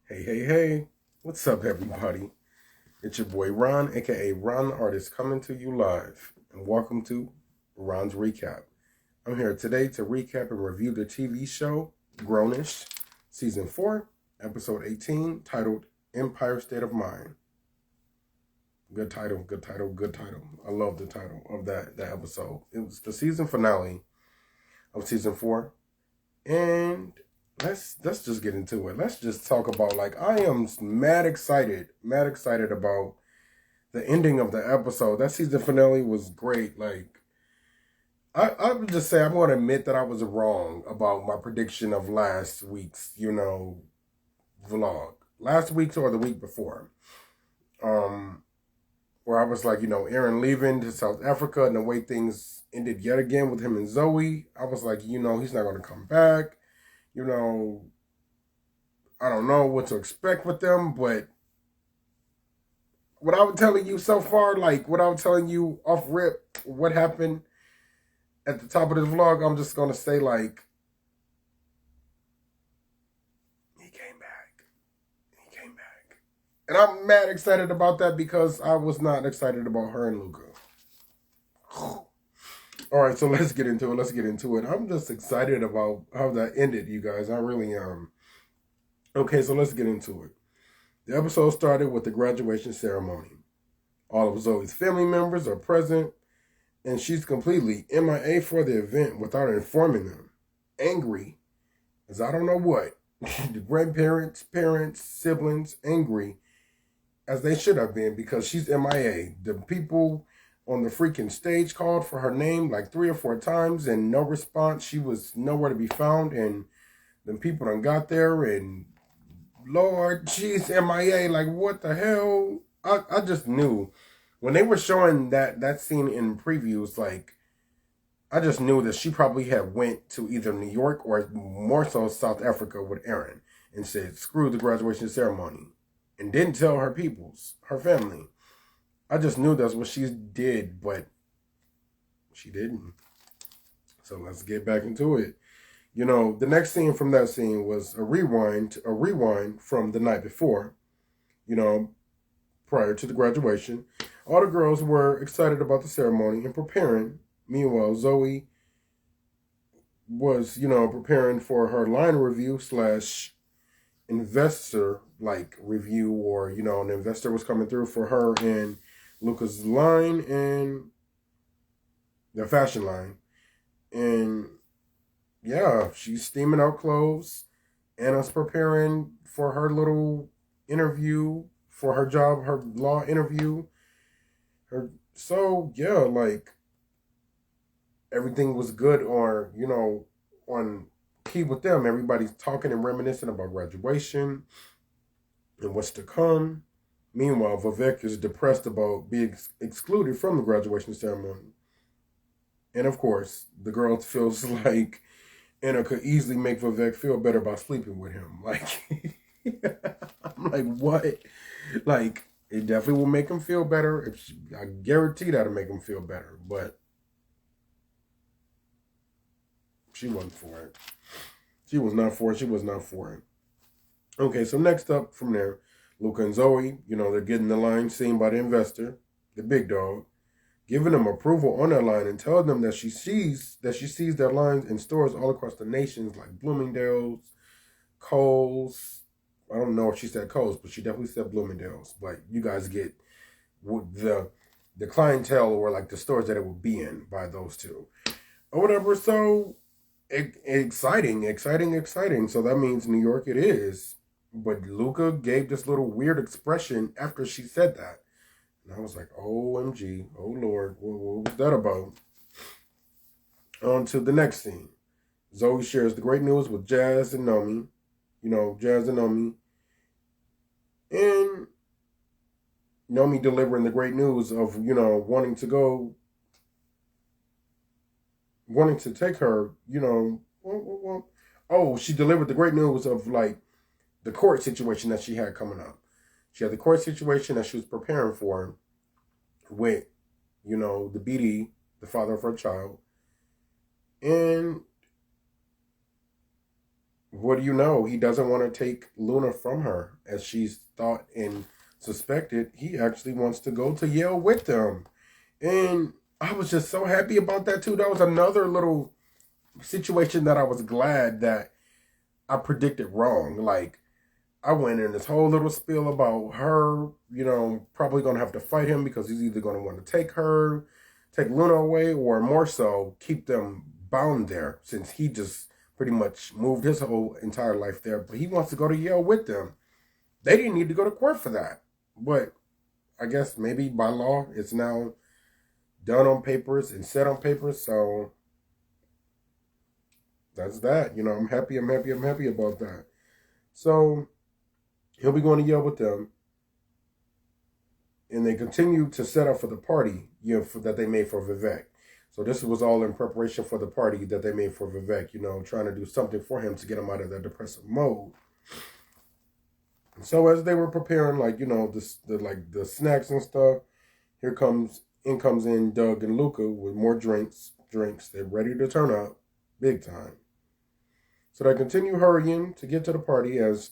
Hey. What's up, everybody? It's your boy Ron, aka Ron the Artist, coming to you live. And welcome to Ron's Recap. I'm here today to recap and review the TV show Grownish, Season 4, Episode 18, titled Empire State of Mind. Good title. I love the title of that episode. It was the season finale of Season 4. And let's just get into it. Let's just talk about, I am mad excited about the ending of the episode. That season finale was great. I would just say I'm going to admit that I was wrong about my prediction of last week's, vlog. Last week's or the week before. Where I was like, Aaron leaving to South Africa and the way things ended yet again with him and Zoe. I was like, he's not going to come back. I don't know what to expect with them, but what I was telling you so far, what I was telling you off rip, what happened at the top of this vlog, I'm just going to say, he came back. And I'm mad excited about that because I was not excited about her and Luca. All right, so let's get into it. I'm just excited about how that ended, you guys. I really am. Okay, so let's get into it. The episode started with the graduation ceremony. All of Zoe's family members are present, and she's completely MIA for the event without informing them. Angry, as I don't know what. The grandparents, parents, siblings, angry, as they should have been because she's MIA. The people on the freaking stage called for her name like 3 or 4 times and no response. She was nowhere to be found, and the people done got there and Lord, she's MIA. Like, what the hell? I just knew. When they were showing that scene in previews, I just knew that she probably had went to either New York or more so South Africa with Aaron and said, screw the graduation ceremony. And didn't tell her peoples, her family. I just knew that's what she did, but she didn't. So let's get back into it. The next scene from that scene was a rewind from the night before, prior to the graduation. All the girls were excited about the ceremony and preparing. Meanwhile, Zoe was, preparing for her line review / investor review, or, an investor was coming through for her and Luca's line and their fashion line. And yeah, she's steaming out clothes. Anna's preparing for her little interview for her job, her law interview. Everything was good, or, on key with them. Everybody's talking and reminiscing about graduation and what's to come. Meanwhile, Vivek is depressed about being excluded from the graduation ceremony. And of course, the girl feels like Anna could easily make Vivek feel better by sleeping with him. I'm like, what? It definitely will make him feel better. I guarantee that'll make him feel better. But she wasn't for it. She was not for it. Okay, so next up from there, Luca and Zoe, they're getting the line seen by the investor, the big dog, giving them approval on that line and telling them that she sees their lines in stores all across the nations, like Bloomingdale's, Kohl's. I don't know if she said Kohl's, but she definitely said Bloomingdale's. But you guys get the clientele, or the stores that it would be in by those two or whatever. So exciting. So that means New York it is. But Luca gave this little weird expression after she said that. And I was like, OMG, oh Lord, what was that about? On to the next scene. Zoe shares the great news with Jazz and Nomi. And Nomi delivering the great news of, wanting to take her, she delivered the great news of, the court situation that she had coming up. She had the court situation that she was preparing for with, the BD, the father of her child. And what do you know? He doesn't want to take Luna from her, as she's thought and suspected. He actually wants to go to Yale with them. And I was just so happy about that too. That was another little situation that I was glad that I predicted wrong. Like, I went in this whole little spiel about her, probably going to have to fight him because he's either going to want to take Luna away, or more so, keep them bound there, since he just pretty much moved his whole entire life there. But he wants to go to Yale with them. They didn't need to go to court for that. But I guess maybe by law, it's now done on papers and set on papers. So that's that. I'm happy about that. So he'll be going to Yale with them. And they continue to set up for the party, that they made for Vivek. So this was all in preparation for the party that they made for Vivek, trying to do something for him to get him out of that depressive mode. And so as they were preparing, the snacks and stuff, in comes Doug and Luca with more drinks. They're ready to turn up, big time. So they continue hurrying to get to the party as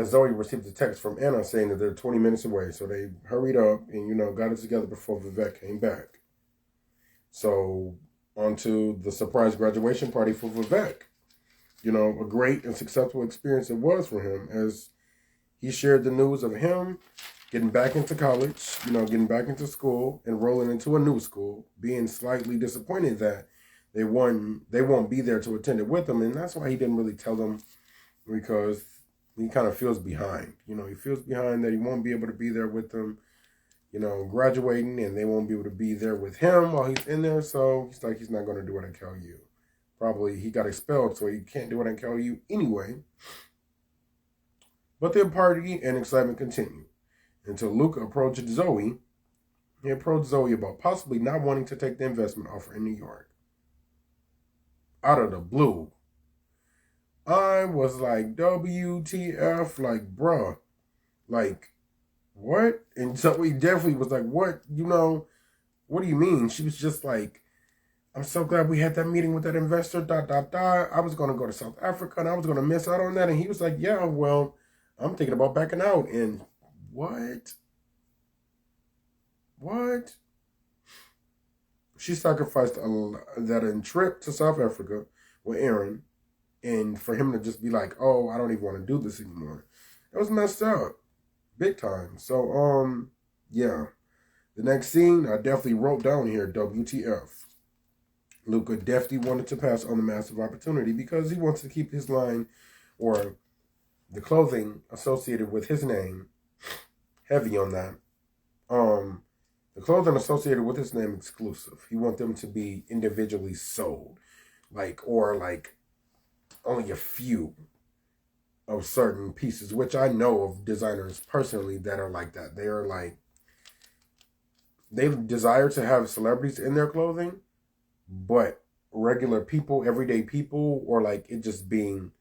Zoe received a text from Anna saying that they're 20 minutes away. So they hurried up and, got it together before Vivek came back. So on to the surprise graduation party for Vivek. A great and successful experience it was for him, as he shared the news of him getting back into college, getting back into school, enrolling into a new school, being slightly disappointed that they won't be there to attend it with him. And that's why he didn't really tell them, because he kind of feels behind. He feels behind that he won't be able to be there with them, graduating, and they won't be able to be there with him while he's in there. So he's not going to do what I tell you. Probably he got expelled, so he can't do what I tell you anyway. But the party and excitement continued until Luca approached Zoe. He approached Zoe about possibly not wanting to take the investment offer in New York. Out of the blue. I was like, WTF, like, bruh, like, what? And Zoe definitely was like, what do you mean? She was just like, I'm so glad we had that meeting with that investor, ... I was going to go to South Africa and I was going to miss out on that. And he was like, yeah, well, I'm thinking about backing out. And what? She sacrificed that trip to South Africa with Aaron, and for him to just be like, oh, I don't even want to do this anymore. That was messed up. Big time. So, yeah. The next scene, I definitely wrote down here, WTF. Luca definitely wanted to pass on the massive opportunity because he wants to keep his line, or the clothing associated with his name, heavy on that. The clothing associated with his name exclusive. He wants them to be individually sold. Or only a few of certain pieces, which I know of designers personally that are like that. They are like, they desire to have celebrities in their clothing, but regular people, everyday people, or it just being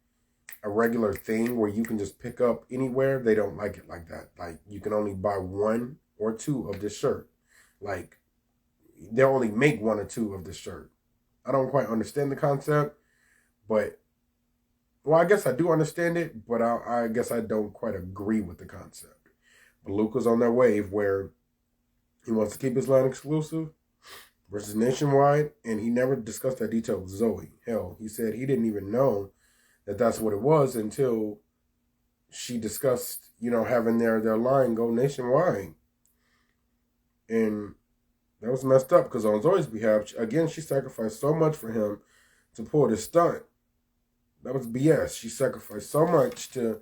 a regular thing where you can just pick up anywhere, they don't like it like that. You can only buy one or two of this shirt. They'll only make one or two of this shirt. I don't quite understand the concept, but, well, I guess I do understand it, but I guess I don't quite agree with the concept. But Luca's on that wave where he wants to keep his line exclusive versus nationwide, and he never discussed that detail with Zoe. Hell, he said he didn't even know that that's what it was until she discussed, having their line go nationwide. And that was messed up because on Zoe's behalf, again, she sacrificed so much for him to pull this stunt. That was BS. She sacrificed so much to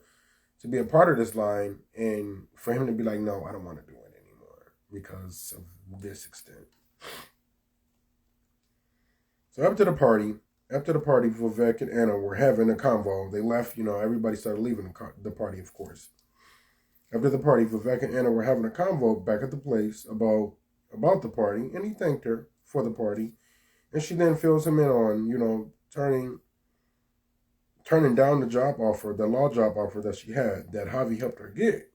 be a part of this line, and for him to be like, no, I don't want to do it anymore because of this extent. So after the party, Vivek and Anna were having a convo. They left, everybody started leaving the party, of course. After the party, Vivek and Anna were having a convo back at the place about the party, and he thanked her for the party. And she then fills him in on, turning down the job offer, the law job offer that she had, that Javi helped her get,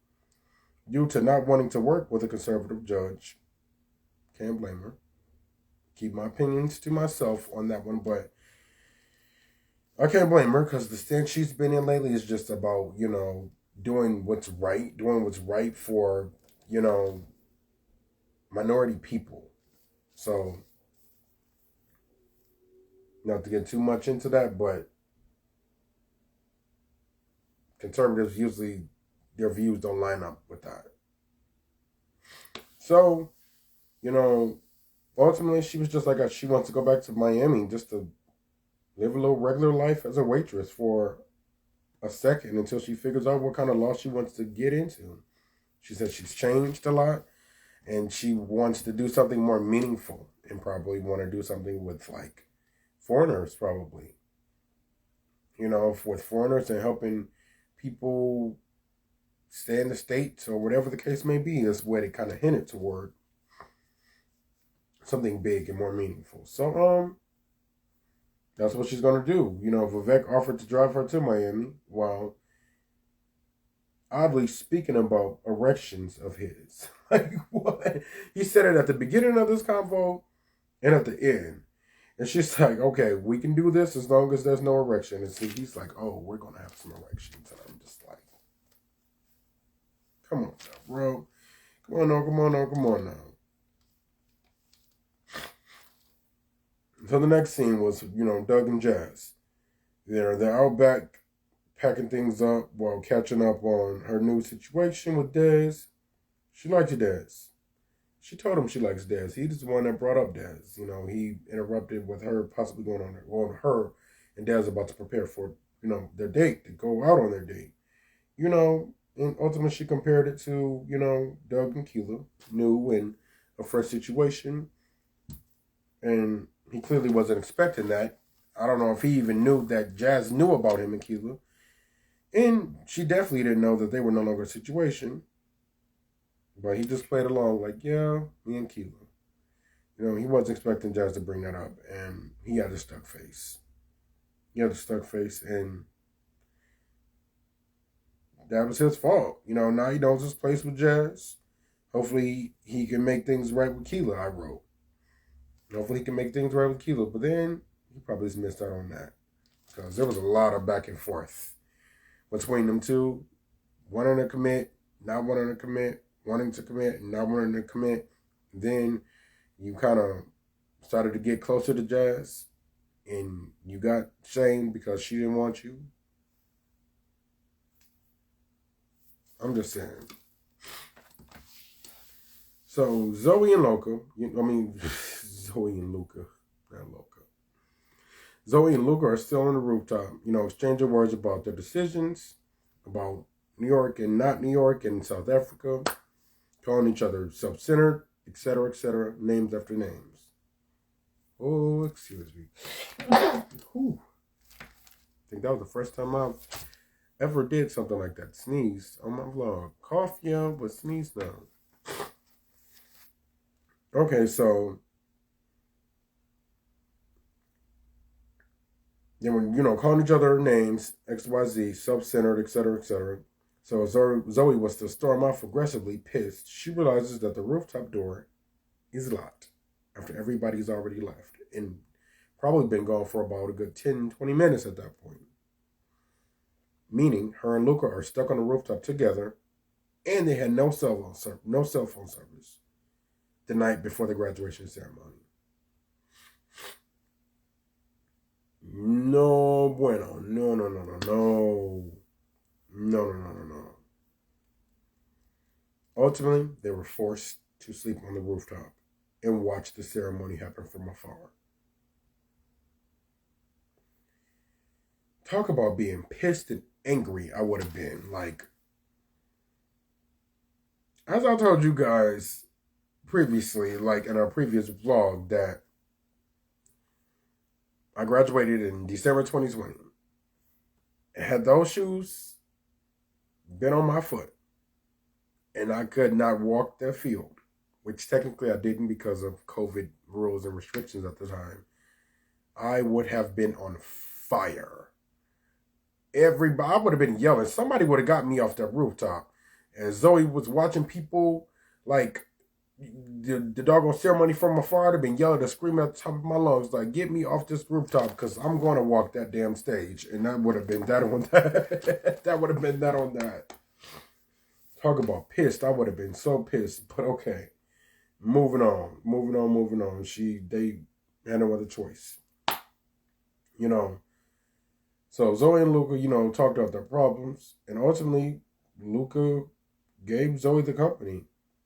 due to not wanting to work with a conservative judge. Can't blame her. Keep my opinions to myself on that one, but I can't blame her because the stance she's been in lately is just about, doing what's right for, you know, minority people. So, not to get too much into that, but conservatives usually, their views don't line up with that. So, you know, ultimately she was just like, she wants to go back to Miami just to live a little regular life as a waitress for a second until she figures out what kind of law she wants to get into. She said she's changed a lot and she wants to do something more meaningful and probably want to do something with like foreigners, probably. With foreigners and helping people stay in the States or whatever the case may be. That's where they kind of hinted toward something big and more meaningful. So, that's what she's going to do. Vivek offered to drive her to Miami while oddly speaking about erections of his. Like, what? He said it at the beginning of this convo and at the end. And she's like, okay, we can do this as long as there's no erection. And so he's like, oh, we're going to have some erections. And I'm just like, come on now, bro. Come on now. So the next scene was, Doug and Jazz. They're out back packing things up while catching up on her new situation with Dez. She likes Dez. She told him she likes Dez. He's the one that brought up Dez. He interrupted with her possibly going on her and Dez about to prepare for, their date, to go out on their date. And ultimately she compared it to, Doug and Keela, new and a fresh situation. And he clearly wasn't expecting that. I don't know if he even knew that Jazz knew about him and Keela. And she definitely didn't know that they were no longer a situation. But he just played along like, yeah, me and Keela. He wasn't expecting Jazz to bring that up. And he had a stuck face. And that was his fault. Now he knows his place with Jazz. Hopefully he can make things right with Keela, I wrote. Hopefully he can make things right with Keela. But then he probably just missed out on that. Because there was a lot of back and forth between them two. Wanting to commit, not wanting to commit, wanting to commit, and not wanting to commit. Then you kind of started to get closer to Jazz. And you got shamed because she didn't want you. I'm just saying. So Zoe and Luca, Zoe and Luca, not Luca. Zoe and Luca are still on the rooftop, exchanging words about their decisions, about New York and not New York and South Africa, calling each other self-centered, etc., names after names. Oh, excuse me. Whew. I think that was the first time I've ever did something like that. Sneezed on my vlog. Cough, yeah, but sneeze now. Okay, so they were, calling each other names, XYZ, self-centered, etc. So Zoe was to storm off aggressively, pissed. She realizes that the rooftop door is locked after everybody's already left and probably been gone for about a good 10, 20 minutes at that point. Meaning her and Luca are stuck on the rooftop together and they had no cell phone service the night before the graduation ceremony. No bueno. No. Ultimately, they were forced to sleep on the rooftop and watch the ceremony happen from afar. Talk about being pissed and angry. I would have been like, as I told you guys previously, like in our previous vlog, that I graduated in December 2020. Had those shoes been on my foot and I could not walk the field, which technically I didn't because of COVID rules and restrictions at the time, I would have been on fire. I would have been yelling. Somebody would have got me off that rooftop. And Zoe was watching people like the doggone ceremony from afar, I'd have been yelling and screaming at the top of my lungs, like, get me off this rooftop, because I'm going to walk that damn stage. And that would have been that on that. That would have been that on that. Talk about pissed. I would have been so pissed. But okay. Moving on. They had no other choice. You know. So Zoe and Luca, talked about their problems. And ultimately, Luca gave Zoe the company.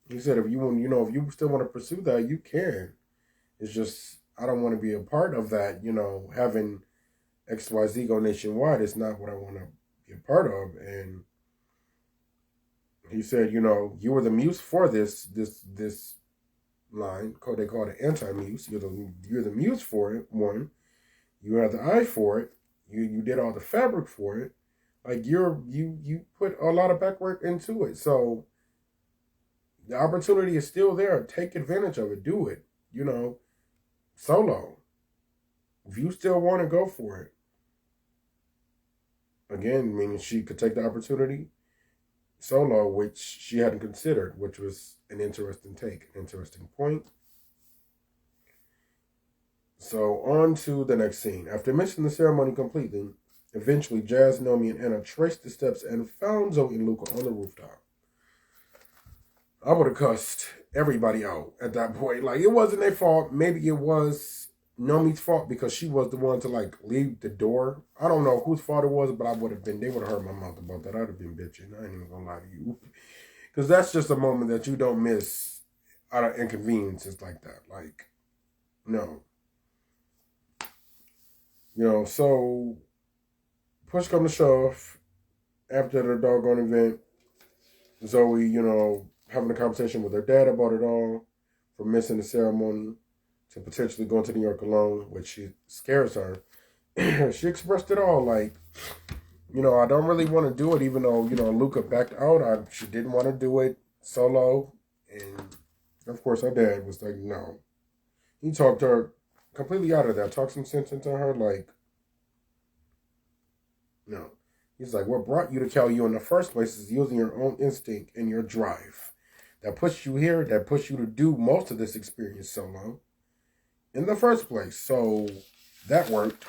He said, if you want, if you still want to pursue that, you can. It's just, I don't want to be a part of that, having XYZ go nationwide is not what I want to be a part of. And he said, you were the muse for this line. They call it anti-muse. You're the muse for it, one. You have the eye for it. You did all the fabric for it. Like, you put a lot of back work into it. So the opportunity is still there. Take advantage of it. Do it. Solo. If you still want to go for it. Again, meaning she could take the opportunity solo, which she hadn't considered, which was an interesting take, an interesting point. So on to the next scene. After missing the ceremony completely, eventually Jazz, Nomi, and Anna traced the steps and found Zoe and Luca on the rooftop. I would have cussed everybody out at that point. Like, it wasn't their fault. Maybe it was Nomi's fault because she was the one to, like, leave the door. I don't know whose fault it was, but they would have heard my mouth about that. I'd have been bitching. I ain't even gonna lie to you. Because that's just a moment that you don't miss out of inconveniences like that. Like, no. So push come to shove, after the doggone event, Zoe, having a conversation with her dad about it all, from missing the ceremony to potentially going to New York alone, which scares her. She expressed it all, like, I don't really want to do it, even though, Luca backed out. She didn't want to do it solo. And, of course, her dad was like, no. He talked her completely out of that. Talked some sense into her, like, no. He's like, what brought you to Cali in the first place is using your own instinct and your drive. That puts you here, that puts you to do most of this experience solo in the first place. So that worked.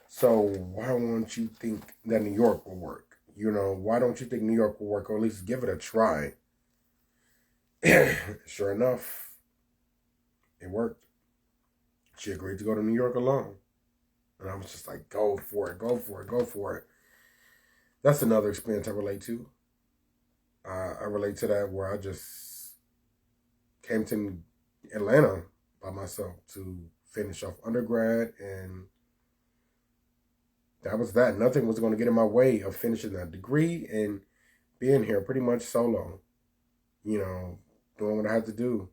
So why won't you think that New York will work? Why don't you think New York will work, or at least give it a try? Sure enough, it worked. She agreed to go to New York alone. And I was just like, go for it, go for it, go for it. That's another experience I relate to. I relate to that where I just came to Atlanta by myself to finish off undergrad, and that was that. Nothing was going to get in my way of finishing that degree and being here pretty much solo, doing what I had to do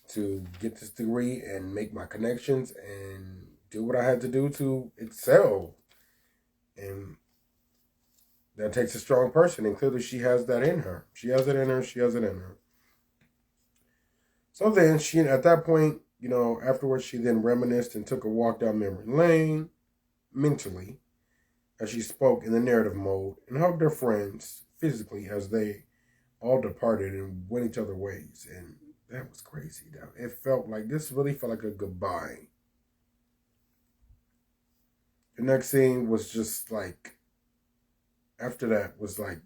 to get this degree and make my connections and do what I had to do to excel. And that takes a strong person, and clearly she has that in her. She has it in her. So then at that point, afterwards she then reminisced and took a walk down memory lane, mentally, as she spoke in the narrative mode, and hugged her friends physically as they all departed and went each other ways. And that was crazy. It felt like a goodbye. The next scene was just like, after that was like,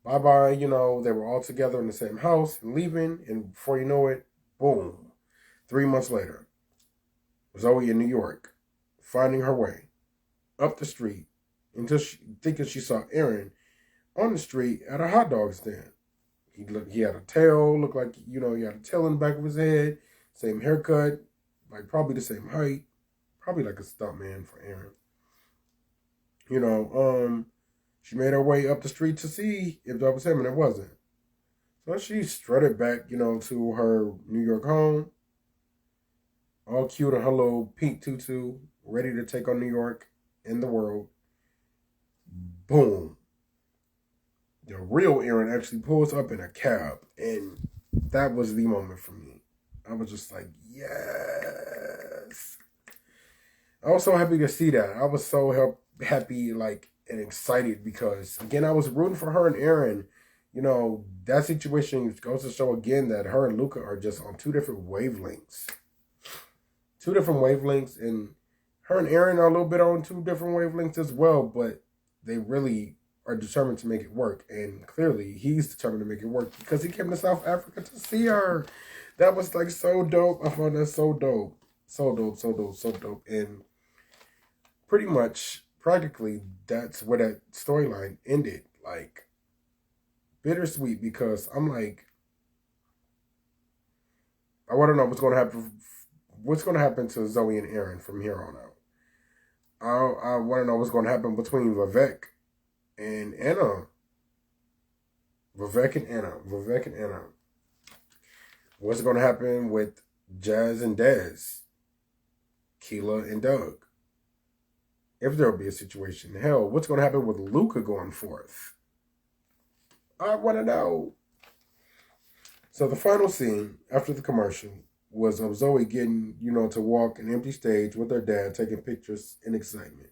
bye-bye, they were all together in the same house and leaving, and before you know it, boom, 3 months later, Zoe in New York, finding her way up the street until thinking she saw Aaron on the street at a hot dog stand. He had a tail, looked like, he had a tail in the back of his head, same haircut, like probably the same height, probably like a stunt man for Aaron. She made her way up the street to see if that was him, and it wasn't. So she strutted back, to her New York home, all cute in her little pink tutu, ready to take on New York and the world. Boom. The real Aaron actually pulls up in a cab, and that was the moment for me. I was just like, yes. I was so happy to see that. I was so happy, like, and excited because, again, I was rooting for her and Aaron, you know, that situation goes to show again that her and Luca are just on two different wavelengths. Two different wavelengths, and her and Aaron are a little bit on two different wavelengths as well, but they really are determined to make it work. And clearly, he's determined to make it work because he came to South Africa to see her. That was like so dope. I found that so dope. So dope, so dope, so dope. And pretty much, practically, that's where that storyline ended. Like, bittersweet because I'm like, I want to know what's going to happen. What's going to happen to Zoe and Aaron from here on out? I want to know what's going to happen between Vivek and Anna. Vivek and Anna. What's going to happen with Jazz and Dez? Keela and Doug? If there will be a situation. Hell, what's going to happen with Luca going forth? I want to know. So the final scene after the commercial was of Zoe getting, you know, to walk an empty stage with her dad, taking pictures in excitement.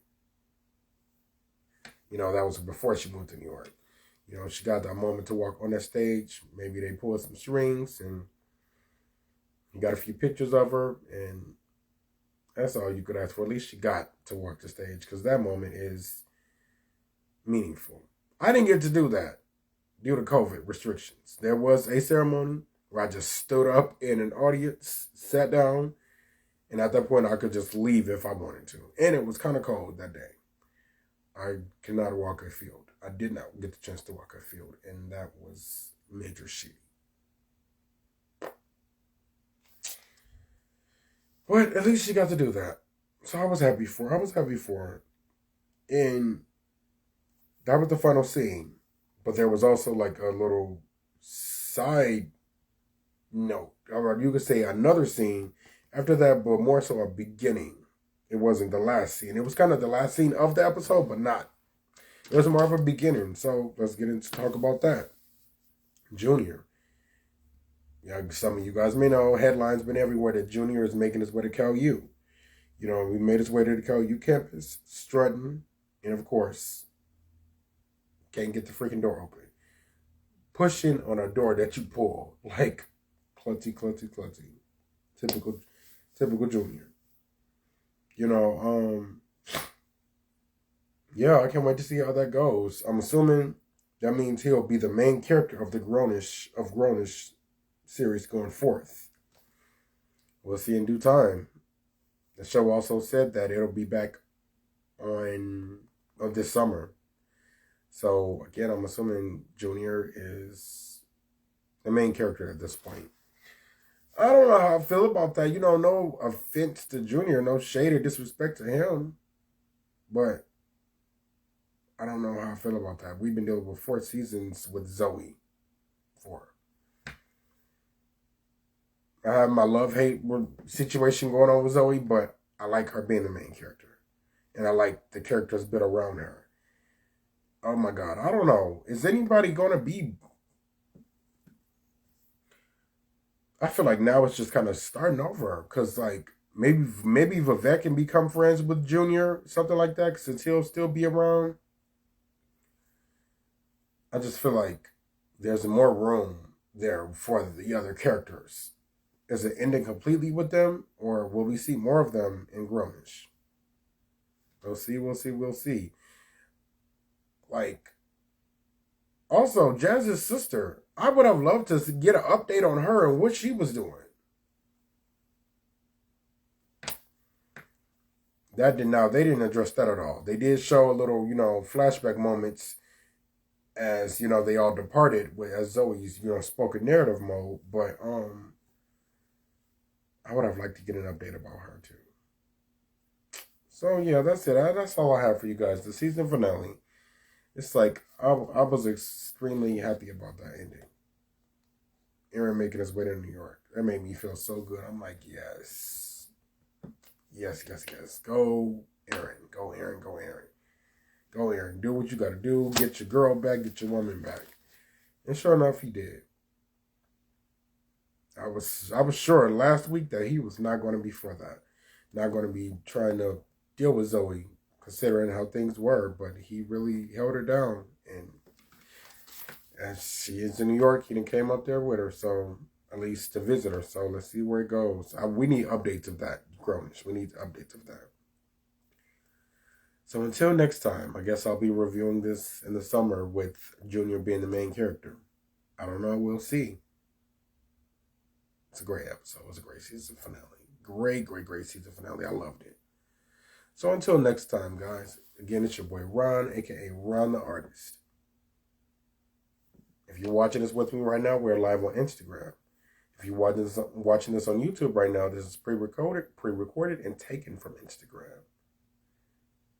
You know, that was before she moved to New York. You know, she got that moment to walk on that stage. Maybe they pulled some strings and you got a few pictures of her, and that's all you could ask for. At least she got to walk the stage because that moment is meaningful. I didn't get to do that due to COVID restrictions. There was a ceremony where I just stood up in an audience, sat down, and at that point I could just leave if I wanted to. And it was kind of cold that day. I could not walk a field. I did not get the chance to walk a field, and that was major shitty. But at least she got to do that. So I was happy for her. And that was the final scene. But there was also like a little side note. Or you could say another scene after that, but more so a beginning. It wasn't the last scene. It was kind of the last scene of the episode, but not. It was more of a beginning. So let's get into talk about that. Junior. Yeah, some of you guys may know, headlines been everywhere that Junior is making his way to Cal U. You know, we made his way to the Cal U campus, strutting, and of course, can't get the freaking door open. Pushing on a door that you pull, like clutzy. Typical Junior. You know, yeah, I can't wait to see how that goes. I'm assuming that means he'll be the main character of the Grownish series going forth. We'll see in due time. The show also said that it'll be back on this summer. So again, I'm assuming Junior is the main character at this point. I don't know how I feel about that. You know, no offense to Junior, no shade or disrespect to him, but I don't know how I feel about that. We've been dealing with 4 seasons with Zoe. 4. I have my love-hate situation going on with Zoe, but I like her being the main character. And I like the characters bit around her. Oh my God, I don't know. Is anybody going to be... I feel like now it's just kind of starting over. Because, like, maybe Vivek can become friends with Junior. Something like that, since he'll still be around. I just feel like there's more room there for the other characters. Is it ending completely with them, or will we see more of them in Grownish? We'll see. Like, also, Jazz's sister, I would have loved to get an update on her and what she was doing. They didn't address that at all. They did show a little, you know, flashback moments as, you know, they all departed as Zoe's, you know, spoken narrative mode, but, I would have liked to get an update about her too. So yeah, that's it. That's all I have for you guys. The season finale. It's like I was extremely happy about that ending. Aaron making his way to New York. That made me feel so good. I'm like, yes. Go Aaron. Go Aaron. Do what you got to do. Get your girl back. Get your woman back. And sure enough, he did. I was sure last week that he was not going to be for that. Not going to be trying to deal with Zoe, considering how things were. But he really held her down. And as she is in New York, he done came up there with her, so at least to visit her. So let's see where it goes. We need updates of that, Grownish. We need updates of that. So until next time, I guess I'll be reviewing this in the summer with Junior being the main character. I don't know. We'll see. It's a great episode. It was a great season finale. Great season finale. I loved it. So until next time, guys. Again, it's your boy Ron, a.k.a. Ron the Artist. If you're watching this with me right now, we're live on Instagram. If you're watching this on YouTube right now, this is pre-recorded, and taken from Instagram.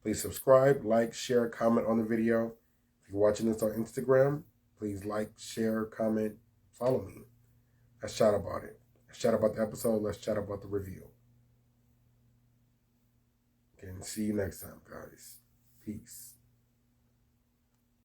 Please subscribe, like, share, comment on the video. If you're watching this on Instagram, please like, share, comment, follow me. Let's chat about it. Let's chat about the episode. Let's chat about the review. Okay, and see you next time, guys. Peace.